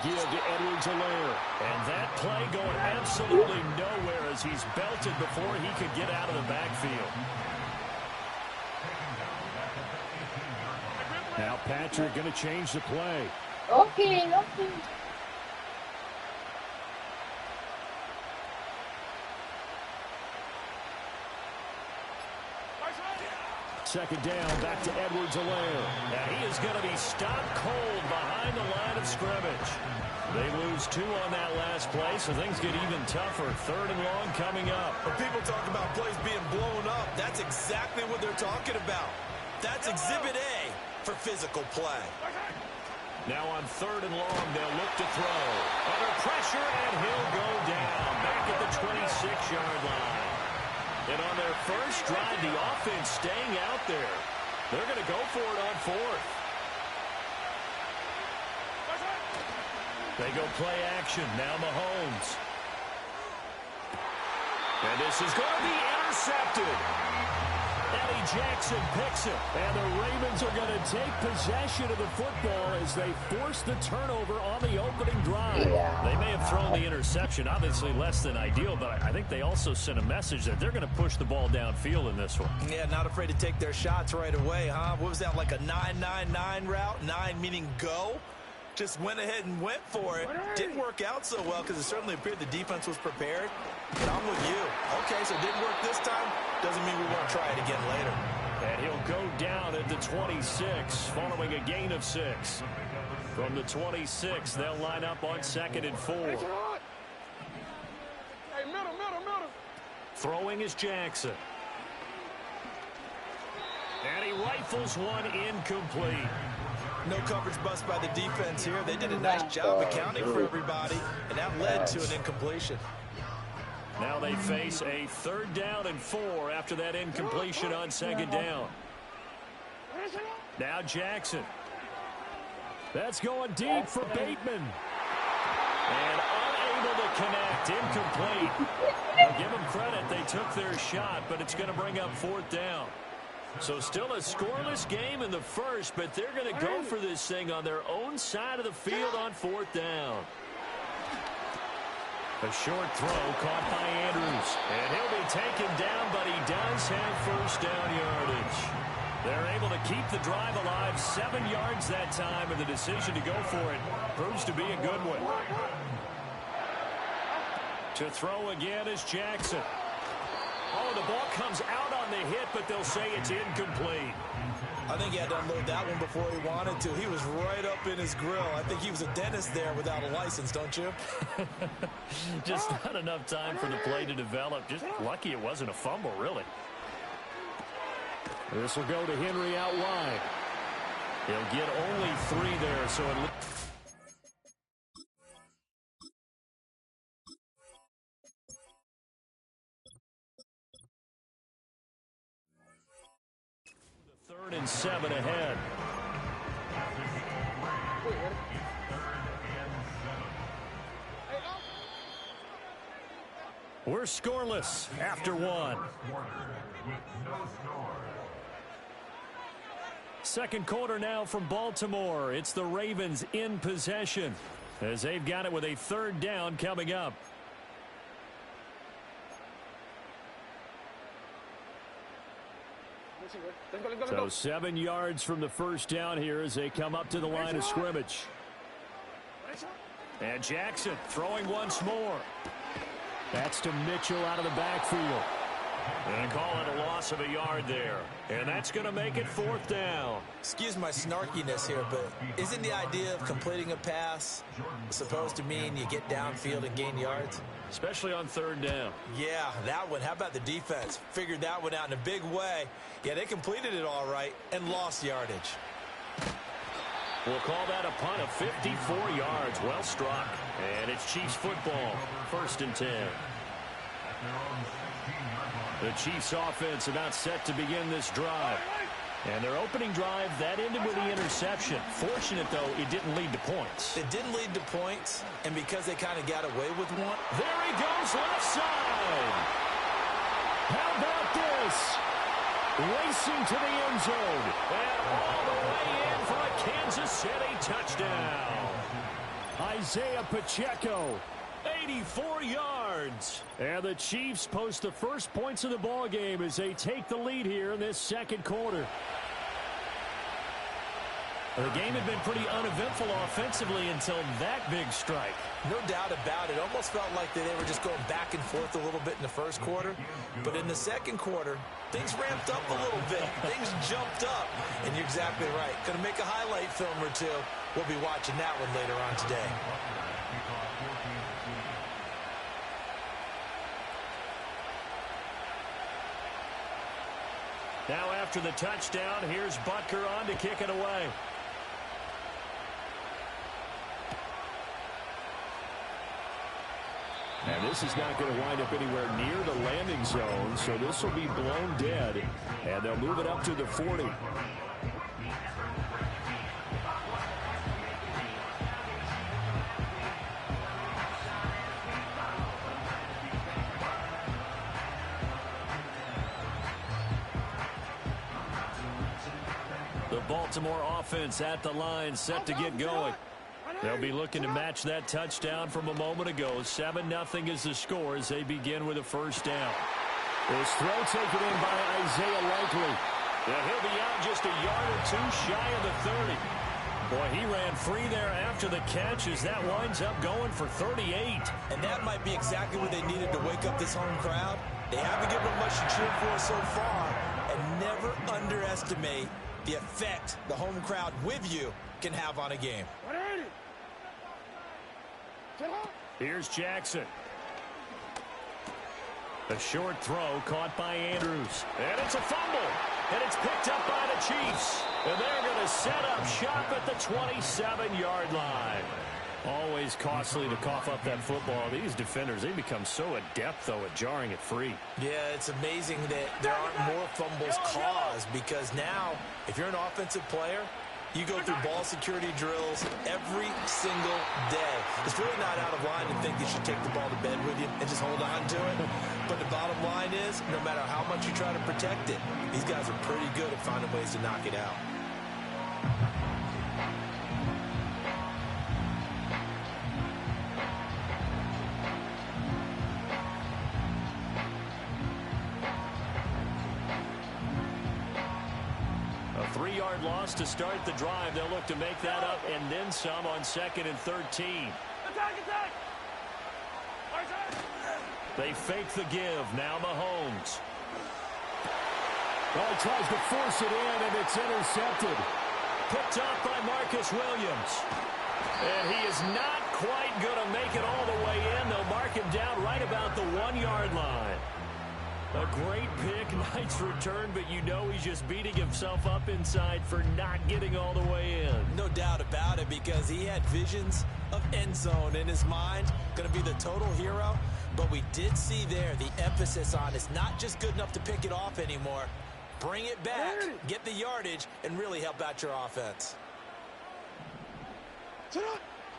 give to Edwards-Helaire. And that play going absolutely nowhere as he's belted before he could get out of the backfield. Now Patrick going to change the play. Okay. Second down, back to Edwards-Helaire. Now he is going to be stopped cold behind the line of scrimmage. They lose 2 on that last play, so things get even tougher. Third and long coming up. When people talk about plays being blown up, that's exactly what they're talking about. That's Exhibit A for physical play. Now on third and long, they'll look to throw. Under pressure, and he'll go down back at the 26-yard line. And on their first drive, the offense staying out there. They're going to go for it on fourth. They go play action. Now Mahomes. And this is going to be intercepted. Eddie Jackson picks it. And the Ravens are going to take possession of the football as they force the turnover on the opening drive. They may have thrown the interception, obviously less than ideal, but I think they also sent a message that they're going to push the ball downfield in this one. Yeah, not afraid to take their shots right away, huh? What was that, like a 9-9-9 route? 9 meaning go? Just went ahead and went for it. Didn't work out so well because it certainly appeared the defense was prepared. But I'm with you. Okay, so it didn't work this time. Doesn't mean we won't try it again later. And he'll go down at the 26 following a gain of 6. From the 26, they'll line up on 2nd and 4. Hey, middle. Throwing is Jackson. And he rifles one incomplete. No coverage bust by the defense here. They did a nice job accounting for everybody, and that led to an incompletion. Now they face a 3rd down and 4 after that incompletion on 2nd down. Now Jackson. That's going deep for Bateman. And unable to connect. Incomplete. I'll give them credit. They took their shot, but it's going to bring up 4th down. So still a scoreless game in the first, but they're going to go for this thing on their own side of the field on 4th down. A short throw caught by Andrews. And he'll be taken down, but he does have first down yardage. They're able to keep the drive alive, 7 yards that time, and the decision to go for it proves to be a good one. To throw again is Jackson. Oh, the ball comes out on the hit, but they'll say it's incomplete. I think he had to unload that one before he wanted to. He was right up in his grill. I think he was a dentist there without a license, don't you? Just not enough time for the play to develop. Just lucky it wasn't a fumble, really. This will go to Henry out wide. He'll get only 3 there, so it looks... Third and 7 ahead. We're scoreless after 1. Second quarter now from Baltimore. It's the Ravens in possession as they've got it with a 3rd down coming up. So 7 yards from the first down here as they come up to the line of scrimmage. And Jackson throwing once more. That's to Mitchell out of the backfield. And call it a loss of a yard there. And that's going to make it 4th down. Excuse my snarkiness here, but isn't the idea of completing a pass supposed to mean you get downfield and gain yards? Especially on 3rd down. Yeah, that one. How about the defense? Figured that one out in a big way. Yeah, they completed it all right and lost yardage. We'll call that a punt of 54 yards. Well struck. And it's Chiefs football. 1st and 10. The Chiefs offense about set to begin this drive. And their opening drive, that ended with the interception. Fortunate, though, it didn't lead to points. It didn't lead to points, and because they kind of got away with one. There he goes, left side. How about this? Racing to the end zone. And all the way in for a Kansas City touchdown. Isaiah Pacheco, 84 yards. And the Chiefs post the first points of the ball game as they take the lead here in this second quarter. The game had been pretty uneventful offensively until that big strike. No doubt about it. Almost felt like they were just going back and forth a little bit in the first quarter. But in the second quarter, things ramped up a little bit. Things jumped up. And you're exactly right. Going to make a highlight film or two. We'll be watching that one later on today. Now after the touchdown, here's Butker on to kick it away. And this is not going to wind up anywhere near the landing zone, so this will be blown dead, and they'll move it up to the 40. The Baltimore offense at the line, set to get going. They'll be looking to match that touchdown from a moment ago. 7-0 is the score as they begin with a first down. This throw taken in by Isaiah Likely. And he'll be out just a yard or two shy of the 30. Boy, he ran free there after the catch as that winds up going for 38. And that might be exactly what they needed to wake up this home crowd. They haven't given them much to cheer for so far. And never underestimate the effect the home crowd with you can have on a game. Here's Jackson. A short throw caught by Andrews. And it's a fumble. And it's picked up by the Chiefs. And they're going to set up shop at the 27-yard line. Always costly to cough up that football. These defenders, they become so adept, though, at jarring it free. Yeah, it's amazing that there aren't more fumbles caused because now, if you're an offensive player, you go through ball security drills every single day. It's really not out of line to think you should take the ball to bed with you and just hold on to it. But the bottom line is, no matter how much you try to protect it, these guys are pretty good at finding ways to knock it out. A 3-yard loss to start the drive. They'll look to make that up and then some on 2nd and 13. Attack! They fake the give. Now Mahomes. Well, he tries to force it in, and it's intercepted. Picked off by Marcus Williams. And he is not quite going to make it all the way in. They'll mark him down right about the 1-yard line. A great pick, nice return, but you know he's just beating himself up inside for not getting all the way in. No doubt about it, because he had visions of end zone in his mind. Going to be the total hero. But we did see there the emphasis on it's not just good enough to pick it off anymore. Bring it back, get the yardage, and really help out your offense.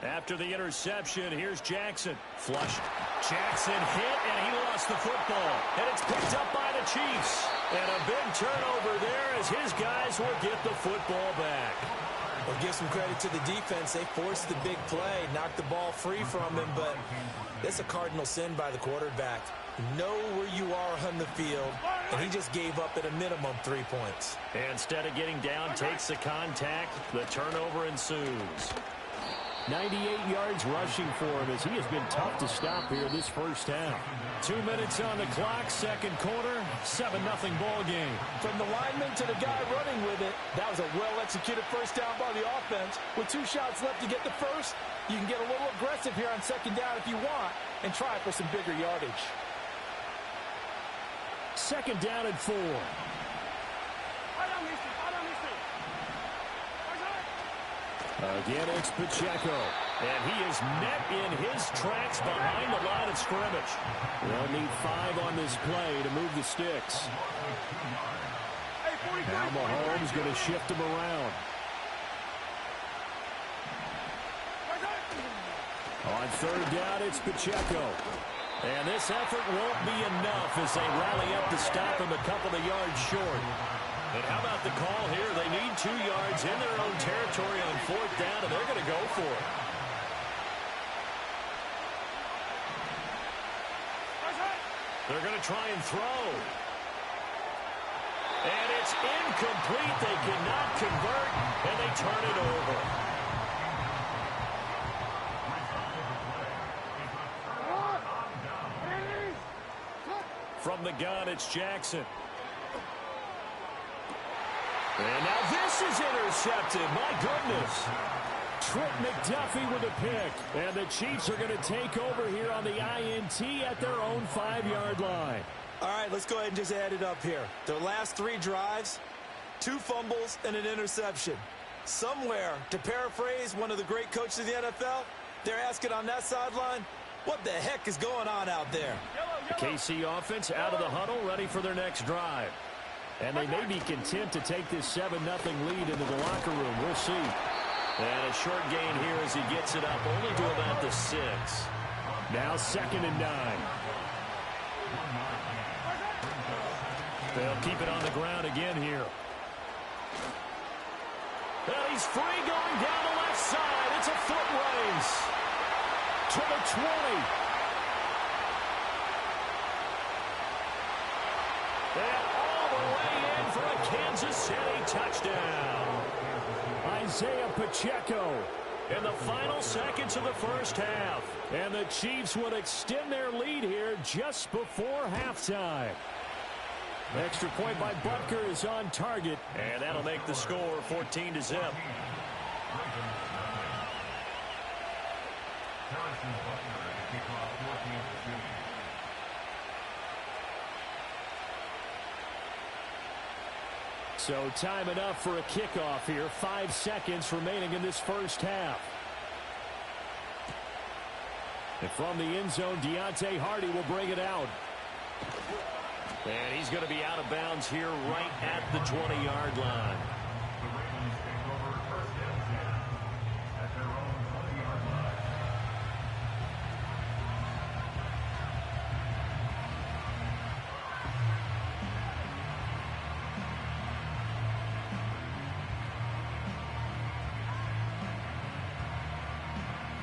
After the interception, here's Jackson. Flushed. Jackson hit, and he lost the football. And it's picked up by the Chiefs. And a big turnover there as his guys will get the football back. Well, give some credit to the defense. They forced the big play, knocked the ball free from him, but that's a cardinal sin by the quarterback. Know where you are on the field, and he just gave up at a minimum 3 points. Instead of getting down, takes the contact. The turnover ensues. 98 yards rushing for him as he has been tough to stop here this first half. 2 minutes on the clock, second quarter, 7-0 ball game. From the lineman to the guy running with it, that was a well-executed first down by the offense. With 2 shots left to get the first, you can get a little aggressive here on second down if you want and try for some bigger yardage. Second down and 4. Again, it's Pacheco. And he is met in his tracks behind the line of scrimmage. They'll need 5 on this play to move the sticks. Now Mahomes going to shift him around. On third down, it's Pacheco. And this effort won't be enough as they rally up to stop him a couple of yards short. And how about the call here? They need 2 yards in their own territory on fourth down, and they're going to go for it. They're going to try and throw. And it's incomplete. They cannot convert, and they turn it over. From the gun, it's Jackson. And now this is intercepted. My goodness. Trent McDuffie with a pick. And the Chiefs are going to take over here on the INT at their own 5-yard line. All right, let's go ahead and just add it up here. Their last 3 drives, 2 fumbles and an interception. Somewhere, to paraphrase one of the great coaches of the NFL, they're asking on that sideline, what the heck is going on out there? The KC offense out of the huddle, ready for their next drive. And they may be content to take this 7-0 lead into the locker room. We'll see. And a short gain here as he gets it up only to about the 6. Now 2nd and 9. They'll keep it on the ground again here. Well, he's free going down the left side. It's a foot race to the 20. And all the way in for a Kansas City touchdown. Isaiah Pacheco In the final seconds of the first half. And the Chiefs will extend their lead here just before halftime. Extra point by Butker is on target. And that'll make the score 14-0. So time enough for a kickoff here. 5 seconds remaining in this first half. And from the end zone, Deontay Hardy will bring it out. And he's going to be out of bounds here right at the 20-yard line.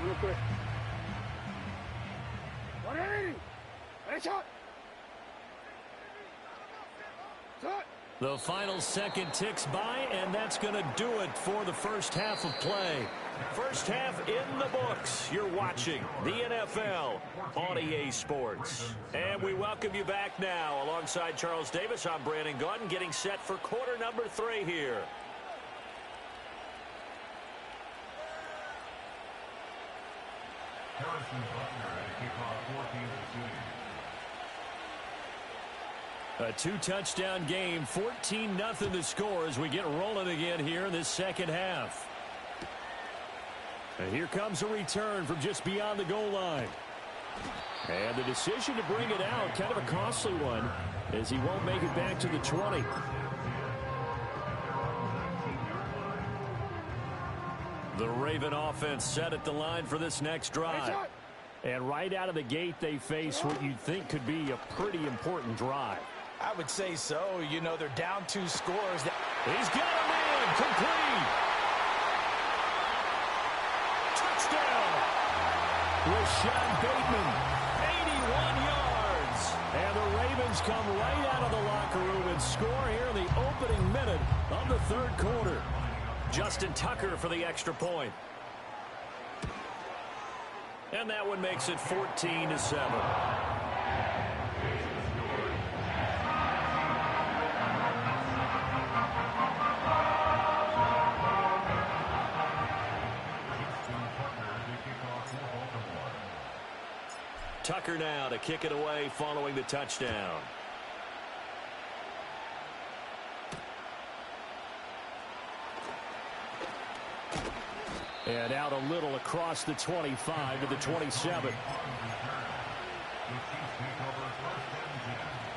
Real quick. 180! Headshot! The final second ticks by, and that's going to do it for the first half of play. First half in the books. You're watching the NFL on EA Sports. And we welcome you back now. Alongside Charles Davis, I'm Brandon Gaudin, getting set for quarter number 3 here. A 2-touchdown game, 14-0 the score as we get rolling again here in this second half. And here comes a return from just beyond the goal line. And the decision to bring it out, kind of a costly one, as he won't make it back to the 20. The Raven offense set at the line for this next drive. And right out of the gate, they face what you'd think could be a pretty important drive. I would say so. You know, they're down 2 scores. He's got a man complete. Touchdown. Rashad Bateman. 81 yards. And the Ravens come right out of the locker room and score here in the opening minute of the third quarter. Justin Tucker for the extra point. And that one makes it 14-7. Tucker now to kick it away following the touchdown. And out a little across the 25 to the 27.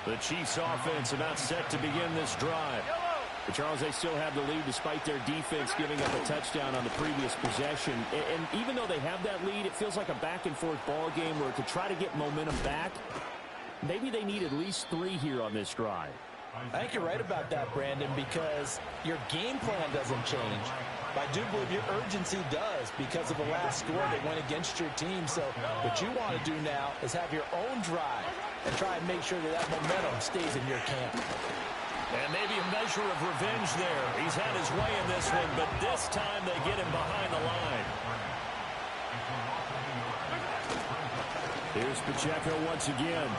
The Chiefs offense about set to begin this drive. But Charles, they still have the lead despite their defense giving up a touchdown on the previous possession. And even though they have that lead, it feels like a back-and-forth ball game where to try to get momentum back, maybe they need at least 3 here on this drive. I think you're right about that, Brandon, because your game plan doesn't change. I do believe your urgency does because of the last score that went against your team. So what you want to do now is have your own drive and try and make sure that that momentum stays in your camp. And maybe a measure of revenge there. He's had his way in this one, but this time they get him behind the line. Here's Pacheco once again.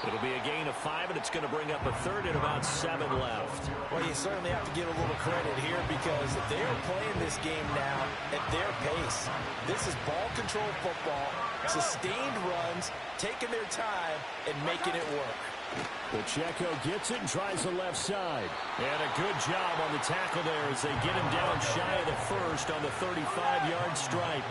It'll be a gain of 5, and it's going to bring up a third and about 7 left. Well, you certainly have to give a little credit here because they are playing this game now at their pace. This is ball control football, sustained runs, taking their time, and making it work. Pacheco gets it and tries the left side. And a good job on the tackle there as they get him down shy of the first on the 35-yard stripe.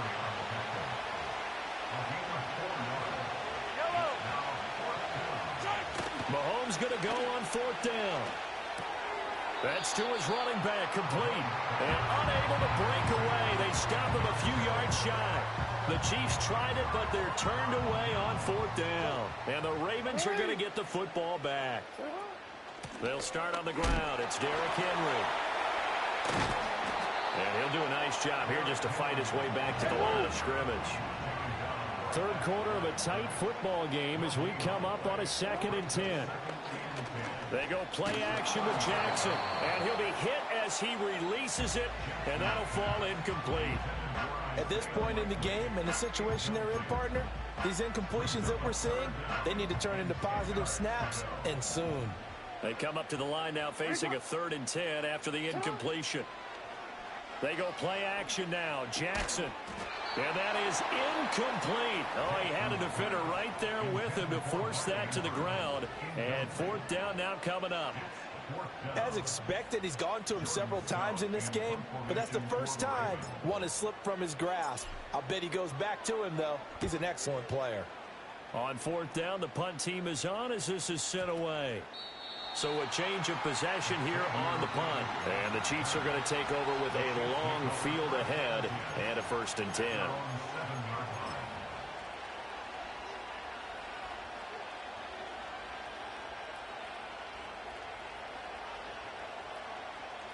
Mahomes going to go on 4th down. That's to his running back, complete. And unable to break away. They stop him a few yards shy. The Chiefs tried it, but they're turned away on 4th down. And the Ravens are going to get the football back. They'll start on the ground. It's Derrick Henry. And he'll do a nice job here just to fight his way back to the line of scrimmage. Third quarter of a tight football game as we come up on a 2nd and 10. They go play action with Jackson, and he'll be hit as he releases it, and that'll fall incomplete. At this point in the game, in the situation they're in, partner, these incompletions that we're seeing, they need to turn into positive snaps, and soon. They come up to the line now facing a 3rd and 10 after the incompletion. They go play action now. Jackson. And that is incomplete. Oh, he had a defender right there with him to force that to the ground. And 4th down now coming up. As expected, he's gone to him several times in this game, but that's the first time one has slipped from his grasp. I'll bet he goes back to him, though. He's an excellent player. On 4th down, the punt team is on as this is sent away. So a change of possession here on the punt. And the Chiefs are going to take over with a long field ahead and a 1st and 10.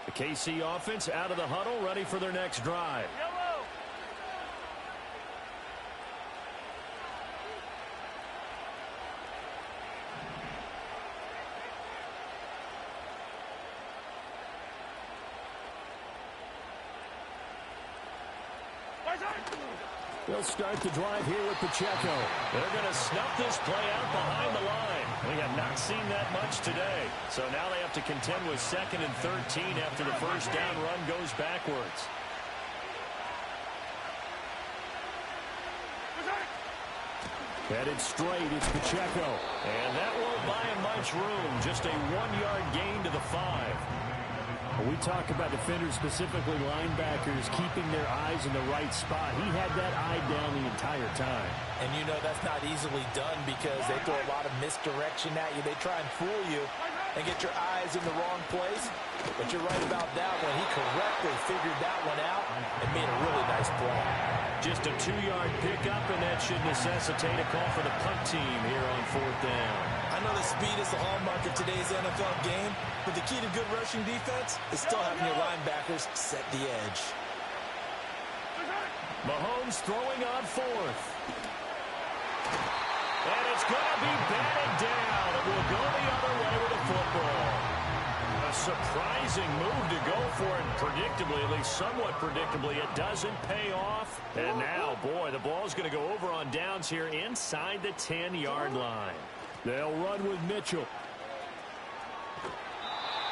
The KC offense out of the huddle, ready for their next drive. They'll start the drive here with Pacheco. They're going to snuff this play out behind the line. We have not seen that much today. So now they have to contend with 2nd and 13 after the first down run goes backwards. Headed straight, it's Pacheco. And that won't buy him much room. Just a 1-yard gain to the 5. We talk about defenders, specifically linebackers, keeping their eyes in the right spot. He had that eye down the entire time. And you know that's not easily done because they throw a lot of misdirection at you. They try and fool you and get your eyes in the wrong place. But you're right about that one. He correctly figured that one out and made a really nice play. Just a 2-yard pickup, and that should necessitate a call for the punt team here on 4th down. I know the speed is the hallmark of today's NFL game, but the key to good rushing defense is still having your linebackers set the edge. Mahomes throwing on 4th. And it's going to be batted down. It will go the other way with the football. A surprising move to go for it, predictably, at least somewhat predictably. It doesn't pay off. And now, boy, the ball's going to go over on downs here inside the 10-yard line. They'll run with Mitchell.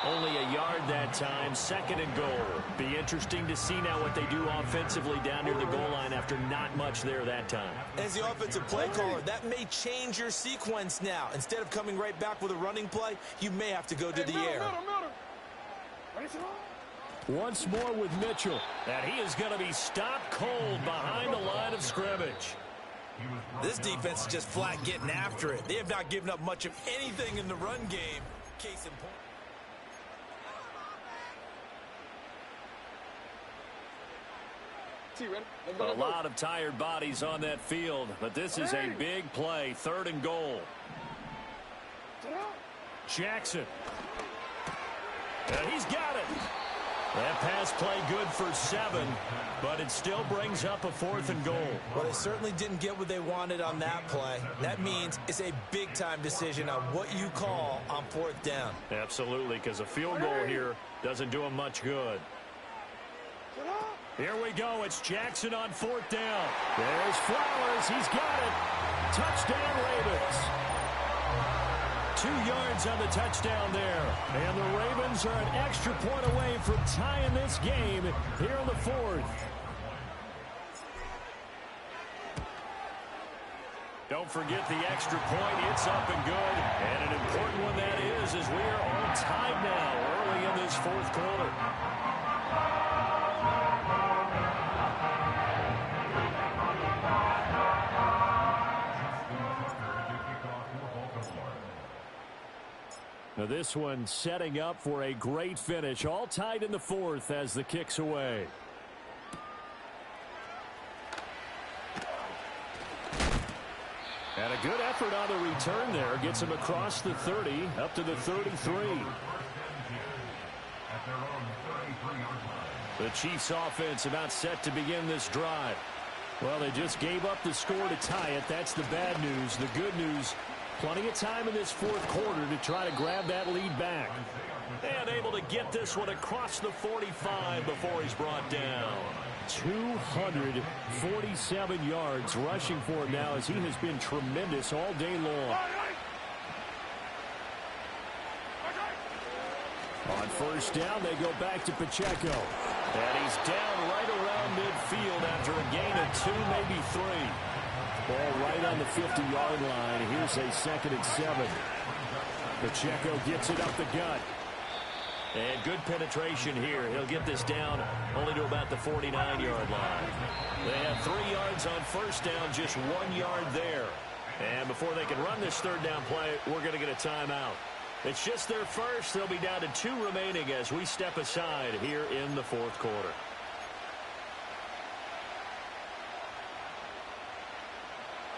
Only a yard that time, 2nd and goal. Be interesting to see now what they do offensively down near the goal line after not much there that time. As the offensive play caller, that may change your sequence now. Instead of coming right back with a running play, you may have to go to the air. Once more with Mitchell. And he is going to be stopped cold behind the line of scrimmage. This defense is just flat getting after it. They have not given up much of anything in the run game. Case in point. A lot of tired bodies on that field, but this is a big play. 3rd and goal. Jackson. And he's got it. That pass play good for 7, but it still brings up a 4th and goal. Well, they certainly didn't get what they wanted on that play. That means it's a big-time decision on what you call on 4th down. Absolutely, because a field goal here doesn't do them much good. Here we go. It's Jackson on 4th down. There's Flowers. He's got it. Touchdown, Ravens. 2 yards on the touchdown there. And the Ravens are an extra point away from tying this game here in the 4th. Don't forget the extra point. It's up and good. And an important one that is, as we are all tied now early in this 4th quarter. Now this one setting up for a great finish. All tied in the 4th as the kick's away. And a good effort on the return there. Gets him across the 30, up to the 33. The Chiefs offense about set to begin this drive. Well, they just gave up the score to tie it. That's the bad news. The good news, plenty of time in this 4th quarter to try to grab that lead back. And able to get this one across the 45 before he's brought down. 247 yards rushing for him now, as he has been tremendous all day long. On 1st down, they go back to Pacheco. And he's down right around midfield after a gain of 2, maybe 3. Ball right on the 50-yard line. Here's a 2nd and 7. Pacheco gets it up the gut. And good penetration here. He'll get this down only to about the 49-yard line. They have 3 yards on 1st down, just 1 yard there. And before they can run this 3rd down play, we're going to get a timeout. It's just their first. They'll be down to 2 remaining as we step aside here in the 4th quarter.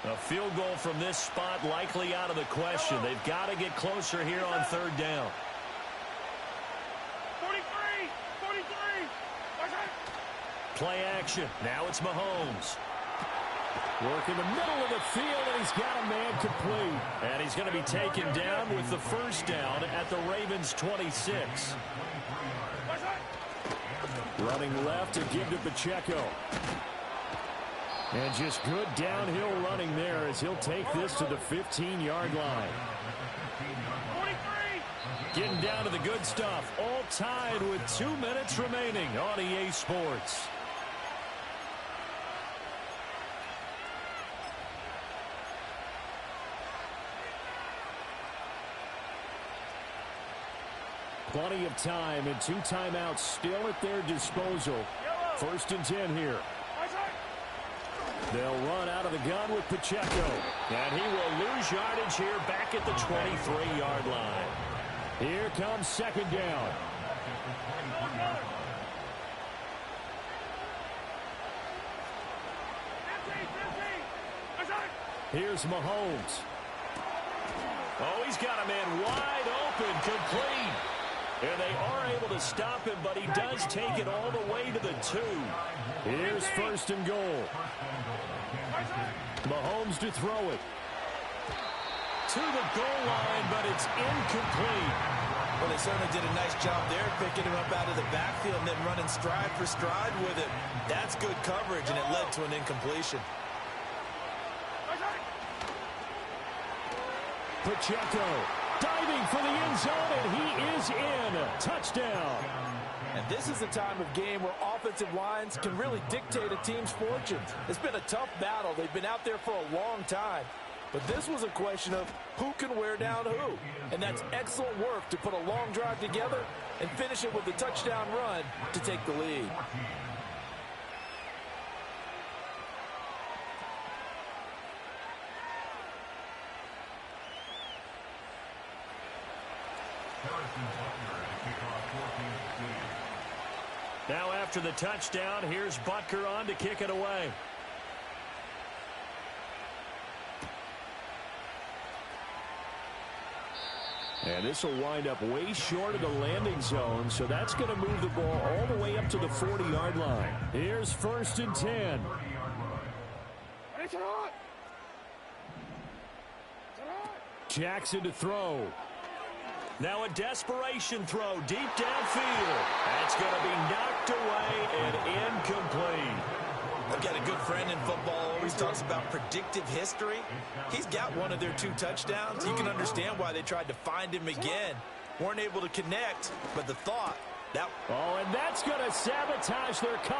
A field goal from this spot likely out of the question. They've got to get closer here on 3rd down. 43! 43! Play action. Now it's Mahomes. Work in the middle of the field, and he's got a man complete. And he's going to be taken down with the 1st down at the Ravens' 26. Running left to give to Pacheco. And just good downhill running there as he'll take this to the 15-yard line. 43! Getting down to the good stuff. All tied with 2 minutes remaining on EA Sports. Plenty of time and 2 timeouts still at their disposal. 1st and 10 here. They'll run out of the gun with Pacheco. And he will lose yardage here back at the 23-yard line. Here comes 2nd down. Here's Mahomes. Oh, he's got a man wide open, complete. And they are able to stop him, but he does take it all the way to the 2. Here's 1st and goal. Mahomes to throw it. To the goal line, but it's incomplete. Well, they certainly did a nice job there, picking him up out of the backfield and then running stride for stride with it. That's good coverage, and it led to an incompletion. Pacheco diving for the end zone, and he is in. Touchdown. And this is the time of game where offensive lines can really dictate a team's fortunes. It's been a tough battle. They've been out there for a long time. But this was a question of who can wear down who. And that's excellent work to put a long drive together and finish it with a touchdown run to take the lead. Now after the touchdown, here's Butker on to kick it away. And this will wind up way short of the landing zone, so that's going to move the ball all the way up to the 40-yard line. Here's 1st and 10. Jackson to throw. Now a desperation throw deep downfield. That's going to be knocked away and incomplete. I've got a good friend in football, always talks about predictive history. He's got one of their 2 touchdowns. You can understand why they tried to find him again. Weren't able to connect, but the thought. Oh, and that's going to sabotage their comeback.